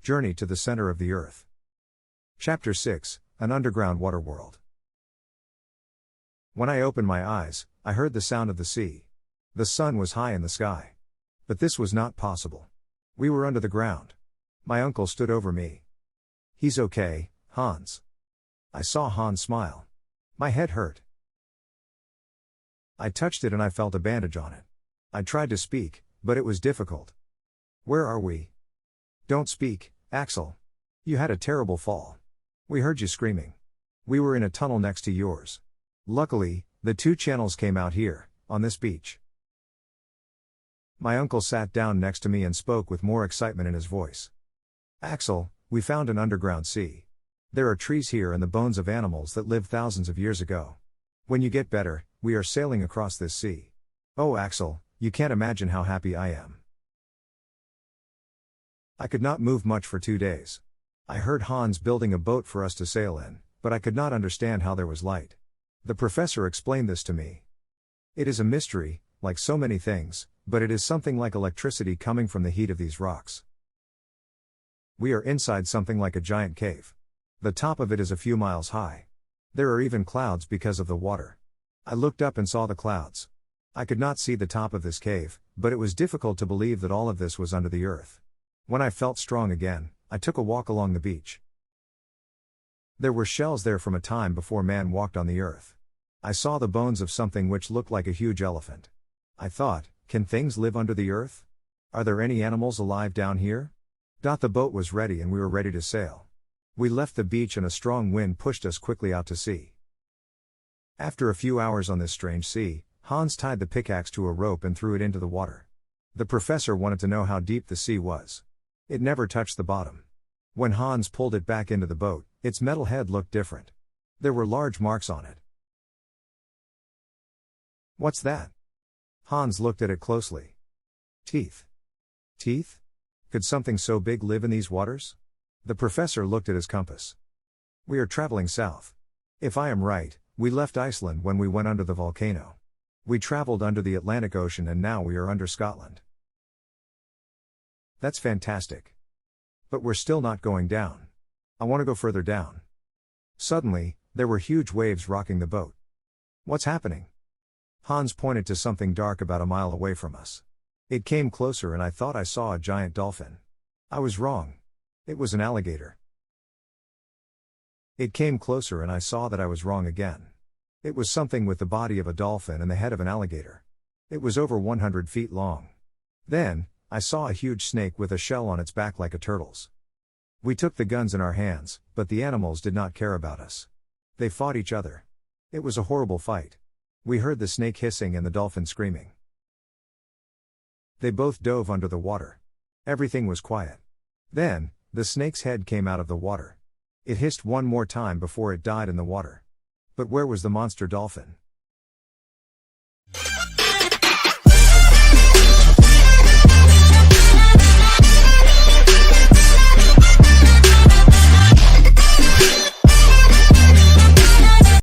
Journey to the Center of the Earth. Chapter 6, An Underground Water World. When I opened my eyes, I heard the sound of the sea. The sun was high in the sky. But this was not possible. We were under the ground. My uncle stood over me. "He's okay, Hans." I saw Hans smile. My head hurt. I touched it and I felt a bandage on it. I tried to speak, but it was difficult. "Where are we?" "Don't speak, Axel. You had a terrible fall. We heard you screaming. We were in a tunnel next to yours. Luckily, the two channels came out here, on this beach." My uncle sat down next to me and spoke with more excitement in his voice. "Axel, we found an underground sea. There are trees here and the bones of animals that lived thousands of years ago. When you get better, we are sailing across this sea. Oh Axel, you can't imagine how happy I am." I could not move much for 2 days. I heard Hans building a boat for us to sail in, but I could not understand how there was light. The professor explained this to me. It is a mystery, like so many things, but it is something like electricity coming from the heat of these rocks. We are inside something like a giant cave. The top of it is a few miles high. There are even clouds because of the water. I looked up and saw the clouds. I could not see the top of this cave, but it was difficult to believe that all of this was under the earth. When I felt strong again, I took a walk along the beach. There were shells there from a time before man walked on the earth. I saw the bones of something which looked like a huge elephant. I thought, can things live under the earth? Are there any animals alive down here? The boat was ready and we were ready to sail. We left the beach and a strong wind pushed us quickly out to sea. After a few hours on this strange sea, Hans tied the pickaxe to a rope and threw it into the water. The professor wanted to know how deep the sea was. It never touched the bottom. When Hans pulled it back into the boat, its metal head looked different. There were large marks on it. "What's that?" Hans looked at it closely. "Teeth." "Teeth? Could something so big live in these waters?" The professor looked at his compass. "We are traveling south. If I am right, we left Iceland when we went under the volcano. We traveled under the Atlantic Ocean and now we are under Scotland." "That's fantastic. But we're still not going down. I want to go further down." Suddenly, there were huge waves rocking the boat. "What's happening?" Hans pointed to something dark about a mile away from us. It came closer and I thought I saw a giant dolphin. I was wrong. It was an alligator. It came closer and I saw that I was wrong again. It was something with the body of a dolphin and the head of an alligator. It was over 100 feet long. Then, I saw a huge snake with a shell on its back like a turtle's. We took the guns in our hands, but the animals did not care about us. They fought each other. It was a horrible fight. We heard the snake hissing and the dolphin screaming. They both dove under the water. Everything was quiet. Then, the snake's head came out of the water. It hissed one more time before it died in the water. But where was the monster dolphin?